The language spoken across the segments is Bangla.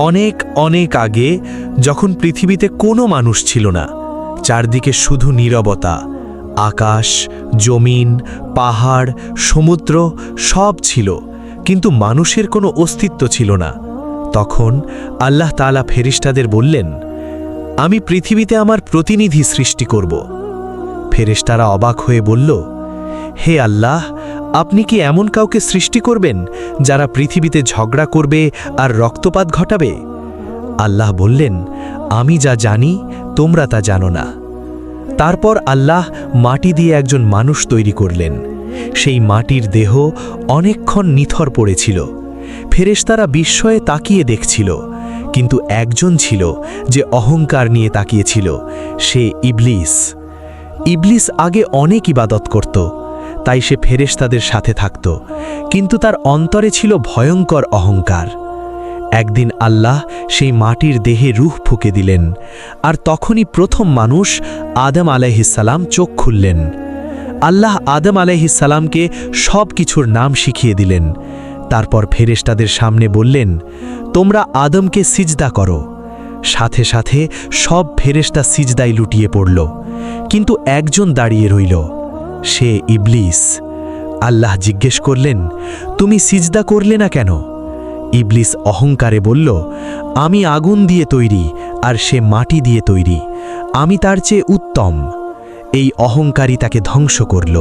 অনেক অনেক আগে যখন পৃথিবীতে কোনো মানুষ ছিল না, চারদিকে শুধু নীরবতা, আকাশ, জমিন, পাহাড়, সমুদ্র সব ছিল, কিন্তু মানুষের কোনো অস্তিত্ব ছিল না। তখন আল্লাহ তাআলা ফেরেশতাদের বললেন, আমি পৃথিবীতে আমার প্রতিনিধি সৃষ্টি করব। ফেরেশতারা অবাক হয়ে বলল, হে আল্লাহ, আপনি কি এমন কাউকে সৃষ্টি করবেন যারা পৃথিবীতে ঝগড়া করবে আর রক্তপাত ঘটাবে? আল্লাহ বললেন, আমি যা জানি তোমরা তা জানো না। তারপর আল্লাহ মাটি দিয়ে একজন মানুষ তৈরি করলেন। সেই মাটির দেহ অনেকক্ষণ নিথর পড়েছিল। ফেরেশতারা বিস্ময়ে তাকিয়ে দেখছিল, কিন্তু একজন ছিল যে অহংকার নিয়ে তাকিয়েছিল, সে ইবলিস। ইবলিস আগে অনেক ইবাদত করত, তাই সে ফেরেশতাদের সাথে থাকত, কিন্তু তার অন্তরে ছিল ভয়ঙ্কর অহংকার। একদিন আল্লাহ সেই মাটির দেহে রূহ ফুঁকে দিলেন, আর তখনই প্রথম মানুষ আদম আলাইহিসসালাম চোখ খুললেন। আল্লাহ আদম আলাইহিসসালামকে সব কিছুর নাম শিখিয়ে দিলেন। তারপর ফেরেশতাদের সামনে বললেন, তোমরা আদমকে সিজদা করো। সাথে সাথে সব ফেরেশতা সিজদায় লুটিয়ে পড়ল, কিন্তু একজন দাঁড়িয়ে রইল, সে ইবলিস। আল্লাহ জিজ্ঞেস করলেন, তুমি সিজদা করলে না কেন? ইবলিস অহংকারে বলল, আমি আগুন দিয়ে তৈরি আর সে মাটি দিয়ে তৈরি, আমি তার চেয়ে উত্তম। এই অহংকারই তাকে ধ্বংস করল।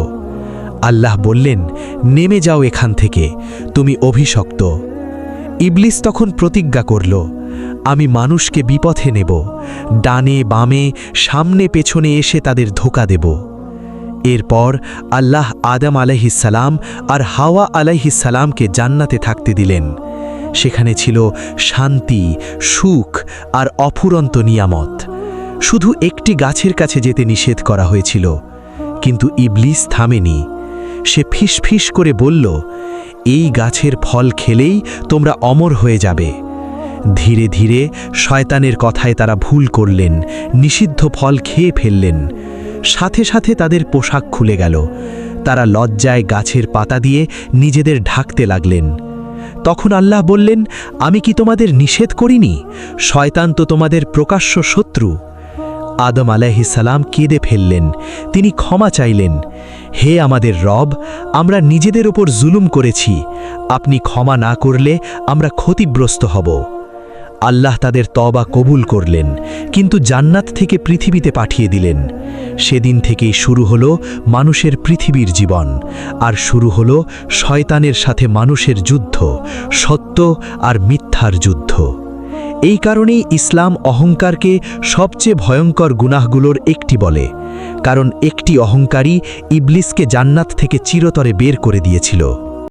আল্লাহ বললেন, নেমে যাও এখান থেকে, তুমি অভিশপ্ত। ইবলিস তখন প্রতিজ্ঞা করল, আমি মানুষকে বিপথে নেব, ডানে বামে সামনে পেছনে এসে তাদের ধোঁকা দেব। এরপর আল্লাহ আদম আলাইহিসসালাম আর হাওয়া আলাইহিসসালামকে জান্নাতে থাকতে দিলেন। সেখানে ছিল শান্তি, সুখ আর অফুরন্ত নিয়ামত। শুধু একটি গাছের কাছে যেতে নিষেধ করা হয়েছিল, কিন্তু ইবলিস থামেনি। সে ফিসফিস করে বলল, এই গাছের ফল খেলেই তোমরা অমর হয়ে যাবে। ধীরে ধীরে শয়তানের কথায় তারা ভুল করলেন, নিষিদ্ধ ফল খেয়ে ফেললেন। সাথে সাথে তাদের পোশাক খুলে গেল। তারা লজ্জায় গাছের পাতা দিয়ে নিজেদের ঢাকতে লাগলেন। তখন আল্লাহ বললেন, আমি কি তোমাদের নিষেধ করিনি? শয়তান তো তোমাদের প্রকাশ্য শত্রু। আদম আলাইহিসসালাম কেঁদে ফেললেন, তিনি ক্ষমা চাইলেন, হে আমাদের রব, আমরা নিজেদের ওপর জুলুম করেছি, আপনি ক্ষমা না করলে আমরা ক্ষতিগ্রস্ত হব। আল্লাহ তাদের তওবা কবুল করলেন, কিন্তু জান্নাত থেকে পৃথিবীতে পাঠিয়ে দিলেন। সেদিন থেকেই শুরু হলো মানুষের পৃথিবীর জীবন, আর শুরু হলো শয়তানের সাথে মানুষের যুদ্ধ, সত্য আর মিথ্যার যুদ্ধ। এই কারণেই ইসলাম অহংকারকে সবচেয়ে ভয়ঙ্কর গুনাহগুলোর একটি বলে, কারণ একটি অহংকারী ইবলিসকে জান্নাত থেকে চিরতরে বের করে দিয়েছিল।